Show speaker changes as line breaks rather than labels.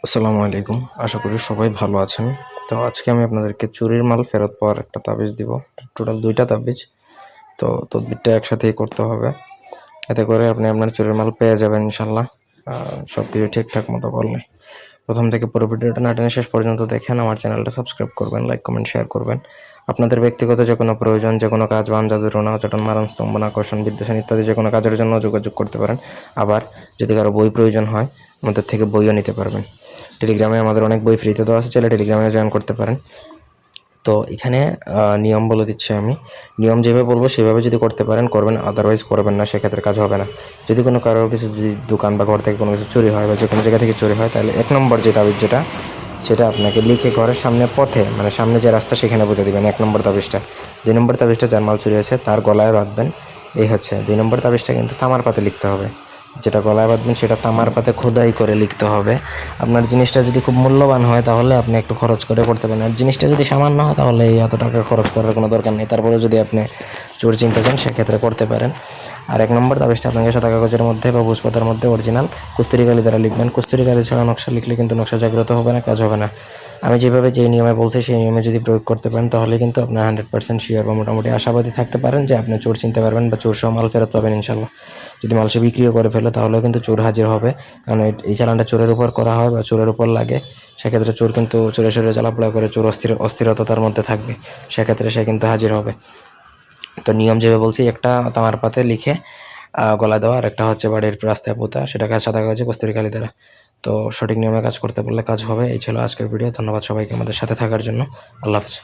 আসসালামু আলাইকুম। আশা করি সবাই ভালো আছেন। তো আজকে আমি আপনাদেরকে চুরির মাল ফেরত পাওয়ার একটা তাবিজ দিব। টোটাল ২ টা তাবিজ। তো তদবিরটা একসাথেই করতে হবে। এতে করে আপনি আপনার চুরির মাল পেয়ে যাবেন ইনশাআল্লাহ। সবকিছু ঠিকঠাক মতো করলে। ১ম থেকে পুরো ভিডিওটা না টেনে শেষ পর্যন্ত দেখেন। আমার চ্যানেলটা সাবস্ক্রাইব করবেন, লাইক, কমেন্ট, শেয়ার করবেন। আপনাদের ব্যক্তিগত যে কোনো প্রয়োজন, যে কোনো কাজ, বান জাদু, টোনা, উচাটন, মারণ, স্তম্ভন, আকর্ষণ, বিদ্বেষণ ইত্যাদি যে কোনো কাজের জন্য যোগাযোগ করতে পারেন। আবার যদি কারো বই প্রয়োজন হয়, আমাদের থেকে বইও নিতে পারবেন। টেলিগ্রামে আমাদের অনেক বই ফ্রিতে দেওয়া আছে, চাইলে টেলিগ্রামে জয়েন করতে পারেন। তো এখানে নিয়ম বলে দিচ্ছি আমি। নিয়ম যেভাবে বলবো সেভাবে যদি করতে পারেন করবেন, আদারওয়াইজ করবেন না, সেক্ষেত্রে কাজ হবে না। যদি কোনো কারোর কিছু যদি দোকান বা ঘর থেকে কোনো কিছু চুরি হয় বা যে কোনো জায়গা থেকে চুরি হয়, তাহলে ১ নম্বর যে তাবিজ সেটা আপনাকে লিখে ঘরের সামনে পথে, মানে সামনে যে রাস্তা সেখানে পুঁতে দিবেন ১ নম্বর তাবিজটা। ২ নম্বর তাবিজটা যার মাল চুরি হয়েছে তার গলায় বাঁধবেন। এই হচ্ছে ২ নম্বর তাবিজটা, কিন্তু তামার পাতে লিখতে হবে। যেটা গলায় বাঁধবেন সেটা তামার পাতে খোদাই করে লিখতে হবে। আপনার জিনিসটা যদি খুব মূল্যবান হয় তাহলে আপনি একটু খরচ করে করতে পারেন, আর জিনিসটা যদি সামান্য হয় তাহলে এই এত টাকা খরচ করার কোনো দরকার নেই। তারপরে যদি আপনি চোর চিনতে চান সেক্ষেত্রে করতে পারেন। আর ১ নম্বর তাবিজটা আপনাকে সাদা কাগজের মধ্যে বা ভূষপাতার মধ্যে অরিজিনাল কস্তুরি কালি দ্বারা লিখবেন। কস্তুরি কালি ছাড়া নকশা লিখলে কিন্তু নকশা জাগ্রত হবে না, কাজ হবে না। আমি যেভাবে যেই নিয়মে বলছি সেই নিয়মে যদি প্রয়োগ করতে পারেন তাহলে কিন্তু আপনার 100% শিওর বা মোটামুটি আশাবাদী থাকতে পারেন যে আপনি চোর চিনতে পারবেন বা চোর সহ মাল ফেরত পাবেন ইনশাল্লাহ। যদি মাল সে বিক্রিও করে ফেলে তাহলেও কিন্তু চোর হাজির হবে, কারণ এই চালানটা চোরের উপর করা হয় বা চোরের উপর লাগে। সেক্ষেত্রে চোর কিন্তু চোরে চোরে জ্বালাপোড়া করে, চোর অস্থিরতা তার মধ্যে থাকবে, সেক্ষেত্রে সে কিন্তু হাজির হবে। তো নিয়ম যেভাবে বলছি, একটা তামার পাতে লিখে গলায় দেওয়া, আর একটা হচ্ছে বাড়ির রাস্তায় পোতা, সেটা কাজ সাদা কাগজে কস্তুরি কালি দ্বারা। তো সঠিক নিয়মে কাজ করতে পারলে কাজ হবে। এই ছিল আজকের ভিডিও। ধন্যবাদ সবাইকে আমাদের সাথে থাকার জন্য। আল্লাহ হাফেজ।